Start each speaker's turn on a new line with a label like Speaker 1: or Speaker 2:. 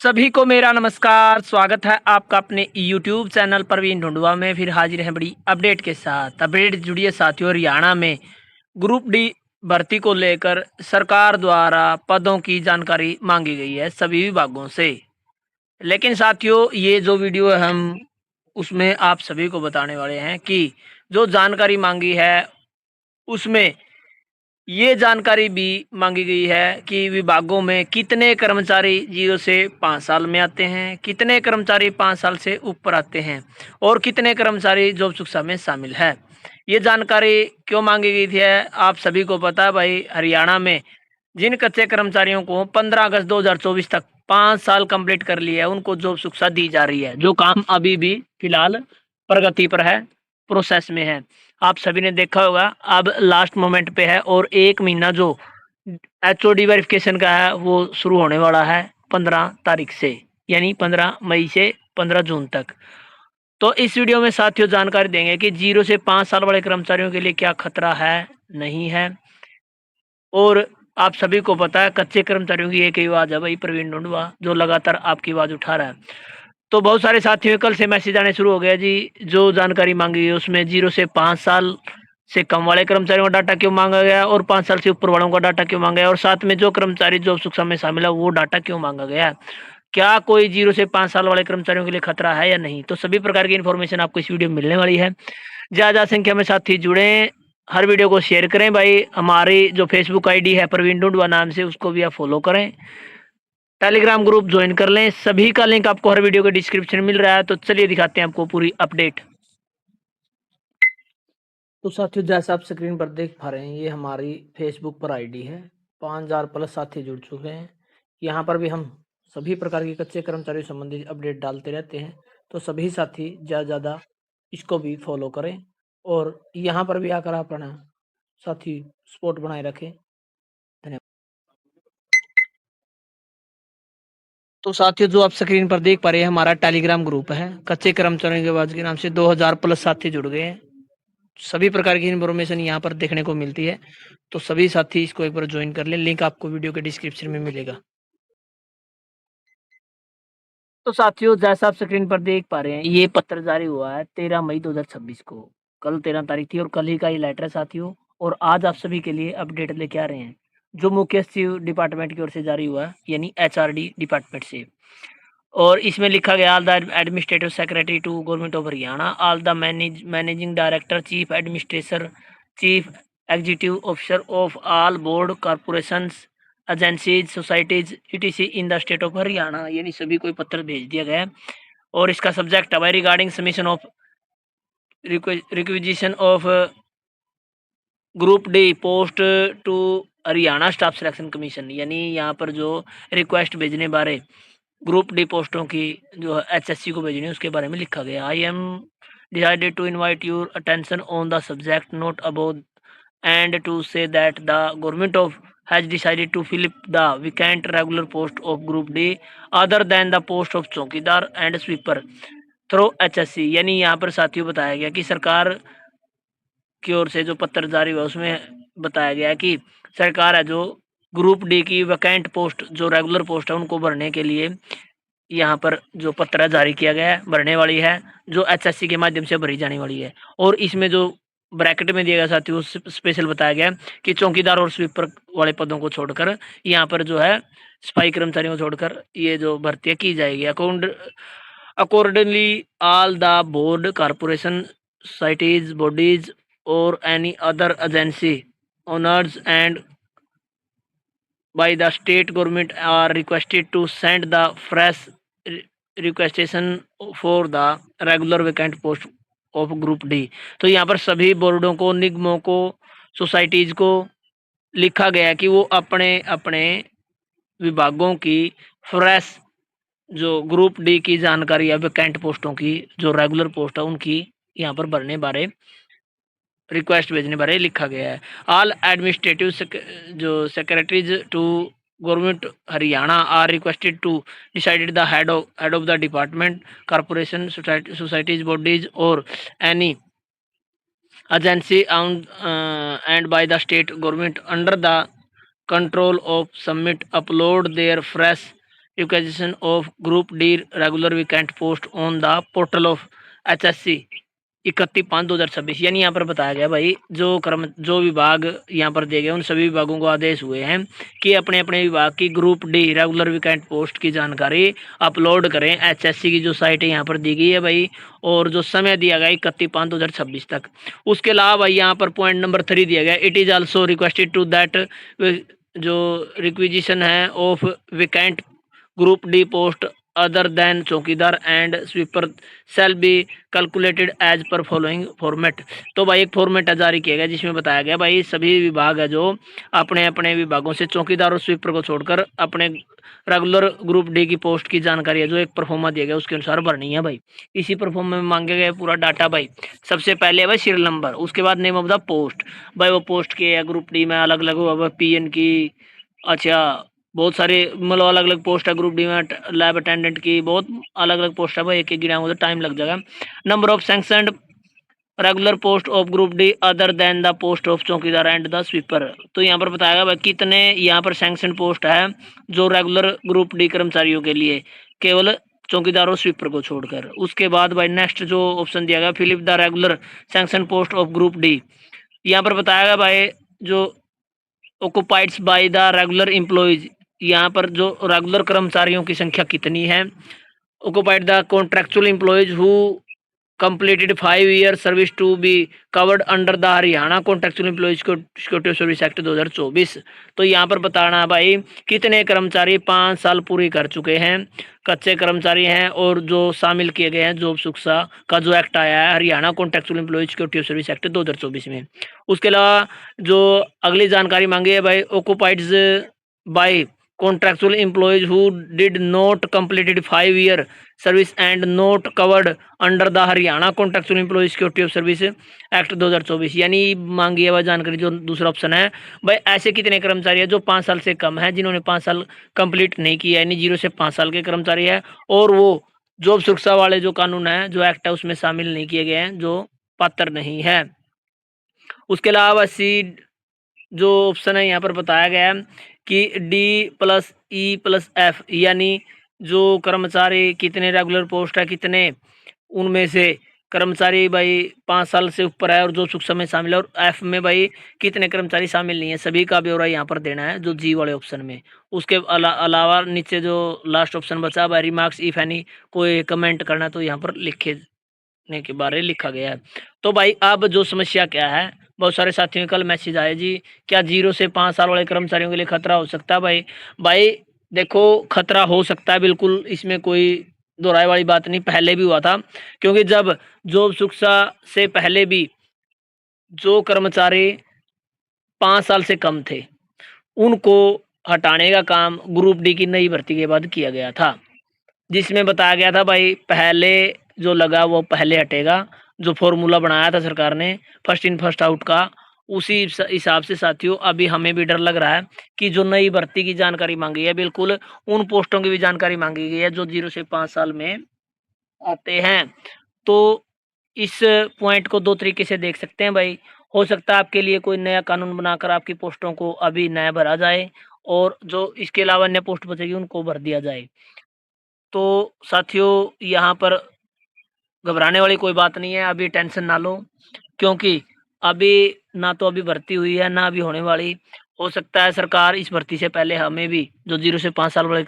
Speaker 1: सभी को मेरा नमस्कार। स्वागत है आपका अपने यूट्यूब चैनल प्रवीण ढूंढुआ में। फिर हाजिर है बड़ी अपडेट के साथ। अपडेट जुड़िए साथियों। हरियाणा में ग्रुप डी भर्ती को लेकर सरकार द्वारा पदों की जानकारी मांगी गई है सभी विभागों से। लेकिन साथियों, ये जो वीडियो है हम उसमें आप सभी को बताने वाले हैं कि जो जानकारी मांगी है उसमें ये जानकारी भी मांगी गई है कि विभागों में कितने कर्मचारी 0 से 5 साल में आते हैं, कितने कर्मचारी 5 साल से ऊपर आते हैं और कितने कर्मचारी जॉब सुरक्षा में शामिल है। ये जानकारी क्यों मांगी गई थी है आप सभी को पता है भाई। हरियाणा में जिन कच्चे कर्मचारियों को 15 अगस्त 2024 तक 5 साल कंप्लीट कर लिया है उनको जॉब सुरक्षा दी जा रही है। जो काम अभी भी फिलहाल प्रगति पर है, प्रोसेस में है। आप सभी ने देखा होगा अब लास्ट मोमेंट पे है और 1 महीना जो एचओडी वेरिफिकेशन का है वो शुरू होने वाला है 15 तारीख से, यानी 15 मई से 15 जून तक। तो इस वीडियो में साथियों जानकारी देंगे कि 0 से 5 साल वाले कर्मचारियों के लिए क्या खतरा है, नहीं है। और आप सभी को पता है कच्चे कर्मचारियों की एक ही आवाज़ है भाई, प्रवीण ढूंढुआ, जो लगातार आपकी आवाज़ उठा रहा है। तो बहुत सारे साथियों कल से मैसेज आने शुरू हो गया जी। जो जानकारी मांगी है उसमें 0 से 5 साल से कम वाले कर्मचारियों का डाटा क्यों मांगा गया और 5 साल से ऊपर वालों का डाटा क्यों मांगा गया और साथ में जो कर्मचारी जॉब सुरक्षा में शामिल है वो डाटा क्यों मांगा गया। क्या कोई 0 से 5 साल वाले कर्मचारियों के लिए खतरा है या नहीं। तो सभी प्रकार की इन्फॉर्मेशन आपको इस वीडियो में मिलने वाली है। ज़्यादा संख्या में साथी जुड़े, हर वीडियो को शेयर करें भाई। हमारी जो फेसबुक आईडी है प्रवीण ढूंढुआ नाम से, उसको भी आप फॉलो करें। टेलीग्राम ग्रुप ज्वाइन कर लें। सभी का लिंक आपको हर वीडियो के डिस्क्रिप्शन में मिल रहा है। तो चलिए दिखाते हैं आपको पूरी अपडेट। तो साथियों जैसा आप स्क्रीन पर देख पा रहे हैं ये हमारी फेसबुक पर आईडी है। 5000 प्लस साथी जुड़ चुके हैं। यहाँ पर भी हम सभी प्रकार के कच्चे कर्मचारियों संबंधित अपडेट डालते रहते हैं। तो सभी साथी ज़्यादा ज़्यादा इसको भी फॉलो करें और यहाँ पर भी आकर अपना साथी सपोर्ट बनाए रखें। धन्यवाद। तो साथियों जो आप स्क्रीन पर देख पा रहे हैं हमारा टेलीग्राम ग्रुप है कच्चे कर्मचारियों के आवाज के नाम से। 2000 प्लस साथी जुड़ गए हैं। सभी प्रकार की इन्फॉर्मेशन यहाँ पर देखने को मिलती है। तो सभी साथी इसको एक बार ज्वाइन कर लें। लिंक आपको वीडियो के डिस्क्रिप्शन में मिलेगा। तो साथियों जैसा आप स्क्रीन पर देख पा रहे हैं ये पत्र जारी हुआ है 13 मई 2026 को। कल 13 तारीख थी और कल ही का ये लेटर है साथियों। और आज आप सभी के लिए अपडेट लेके आ रहे हैं जो मुख्य सचिव डिपार्टमेंट की ओर से जारी हुआ है, यानी एचआरडी डिपार्टमेंट से। और इसमें लिखा गया all the administrative secretary to government of Haryana, all the managing director, chief administrator, chief executive officer of all board corporations agencies societies ETC in the state of Haryana, यानी सभी को पत्र भेज दिया गया है। और इसका सब्जेक्ट है regarding submission of requisition of group D post to Haryana staff selection commission, यानी यहाँ पर जो रिक्वेस्ट भेजने बारे ग्रुप डी पोस्टों की जो एचएससी को भेजनी है उसके बारे में लिखा गया। I am decided to invite your attention on the subject note about and to say that the government of has decided to fill the vacant regular post of group D other than the post of chowkidar and sweeper through HSC. यानी यहाँ पर साथियों बताया गया कि सरकार की ओर से जो पत्र जारी हुआ उसमें बताया गया कि सरकार है जो ग्रुप डी की वैकेंट पोस्ट जो रेगुलर पोस्ट है उनको भरने के लिए यहाँ पर जो पत्र जारी किया गया है, भरने वाली है, जो एचएससी के माध्यम से भरी जाने वाली है। और इसमें जो ब्रैकेट में दिया गया साथियों स्पेशल बताया गया कि चौकीदार और स्वीपर वाले पदों को छोड़कर यहाँ पर जो है सफाई कर्मचारियों को छोड़कर ये जो भर्तियाँ की जाएगी। Accordingly all the board corporation societies bodies or any other agency owners and by the state government are requested to send the fresh requestation for the regular vacant post of group D। तो यहाँ पर सभी बोर्डों को, निगमों को, societies को लिखा गया कि वो अपने अपने विभागों की फ्रेश जो ग्रुप डी की जानकारी है वैकेंट पोस्टों की जो रेगुलर पोस्ट है उनकी यहाँ पर भरने बारे रिक्वेस्ट भेजने बारे लिखा गया है। ऑल एडमिनिस्ट्रेटिव जो secretaries to government Haryana are requested to decided the head of the department corporation societies bodies और any agency and by the state government under the control of submit upload their fresh requisition of group D regular vacant post on the portal of HSC 31/5/2026। यानी यहाँ पर बताया गया भाई जो विभाग यहाँ पर दिए गए उन सभी विभागों को आदेश हुए हैं कि अपने अपने विभाग की group D regular vacant post की जानकारी अपलोड करें HSC की जो साइट है यहाँ पर दी गई है भाई, और जो समय दिया गया 31/5/2026 तक। उसके अलावा भाई यहाँ पर पॉइंट नंबर 3 दिया गया, it is also requested to that जो रिक्विजिशन है of vacant group D post other than चौकीदार and sweeper shall be calculated as per following format. तो भाई एक फॉर्मेट जारी किया गया जिसमें बताया गया भाई सभी विभाग है जो अपने अपने विभागों से चौकीदार और स्वीपर को छोड़कर अपने रेगुलर ग्रुप डी की पोस्ट की जानकारी है जो एक परफॉर्मा दिया गया उसके अनुसार भरनी है भाई। इसी परफॉर्मा में मांगे गए पूरा डाटा भाई। सबसे पहले भाई सीरियल नंबर, उसके बाद नेम ऑफ द पोस्ट, भाई वो पोस्ट के या ग्रुप डी में अलग अलग हुआ PN की, अच्छा बहुत सारे मतलब अलग अलग पोस्ट है ग्रुप डी में, लैब अटेंडेंट की बहुत अलग अलग पोस्ट है भाई, एक एक गिना तो टाइम लग जाएगा। Number of sanctioned regular post of group D other than the post of chowkidar and the sweeper. तो यहाँ पर बताया भाई कितने यहाँ पर सैंक्शन पोस्ट है जो रेगुलर ग्रुप डी कर्मचारियों के लिए, केवल चौकीदार और स्वीपर को छोड़कर। उसके बाद भाई नेक्स्ट जो ऑप्शन दिया गया, fill the regular sanction post of group D. यहाँ पर बताया गया भाई जो occupieds by the regular employees, यहाँ पर जो रेगुलर कर्मचारियों की संख्या कितनी है। Occupied the contractual employees who completed 5 year service to be covered under the Haryana contractual employees security service act 2024। तो यहाँ पर बताना भाई कितने कर्मचारी 5 साल पूरी कर चुके हैं, कच्चे कर्मचारी हैं और जो शामिल किए गए हैं जॉब सुरक्षा का जो एक्ट आया है Haryana contractual employees security service act 2024 में। उसके अलावा जो अगली जानकारी मांगी है भाई, occupied by contractual employees who did not completed 5 year service and not covered under the Haryana contractual employees security of service act 2024। यानी मांगी है वह जानकारी जो दूसरा ऑप्शन है भाई, ऐसे कितने कर्मचारी है जो 5 साल से कम है, जिन्होंने 5 साल कंप्लीट नहीं किया, यानी 0 से 5 साल के कर्मचारी है और वो जॉब सुरक्षा वाले जो कानून है जो एक्ट है उसमें शामिल नहीं किए गए हैं, जो पात्र नहीं है। उसके अलावा सी जो ऑप्शन है यहाँ पर बताया गया है कि D+E+F, यानी जो कर्मचारी कितने रेगुलर पोस्ट है कितने उनमें से कर्मचारी भाई 5 साल से ऊपर है और जो सुरक्षा में शामिल है, और F में भाई कितने कर्मचारी शामिल नहीं है, सभी का ब्यौरा यहाँ पर देना है जो G वाले ऑप्शन में। उसके अलावा नीचे जो लास्ट ऑप्शन बचा भाई रिमार्क्स इफ एनी, कोई कमेंट करना तो यहाँ पर लिखने के बारे लिखा गया है। तो भाई अब जो समस्या क्या है, बहुत सारे साथियों के कल मैसेज आए जी क्या 0 से 5 साल वाले कर्मचारियों के लिए खतरा हो सकता है। भाई देखो खतरा हो सकता है बिल्कुल, इसमें कोई दोहराए वाली बात नहीं, पहले भी हुआ था, क्योंकि जब जॉब सुरक्षा से पहले भी जो कर्मचारी 5 साल से कम थे उनको हटाने का काम ग्रुप डी की नई भर्ती के बाद किया गया था, जिसमें बताया गया था भाई पहले जो लगा वो पहले हटेगा। जो फॉर्मूला बनाया था सरकार ने फर्स्ट इन फर्स्ट आउट का, उसी हिसाब से साथियों अभी हमें भी डर लग रहा है कि जो नई भर्ती की जानकारी मांगी है बिल्कुल उन पोस्टों की भी जानकारी मांगी गई है जो 0 से 5 साल में आते हैं। तो इस पॉइंट को 2 तरीके से देख सकते हैं भाई, हो सकता है आपके लिए कोई नया कानून बनाकर आपकी पोस्टों को अभी नया भरा जाए और जो इसके अलावा अन्य पोस्ट बचेगी उनको भर दिया जाए। तो साथियों यहाँ पर घबराने वाली कोई बात नहीं है, अभी टेंशन ना लो, क्योंकि अभी ना तो अभी भर्ती हुई है ना अभी होने वाली। हो सकता है सरकार इस भर्ती से पहले हमें भी जो 0 से 5 साल वाले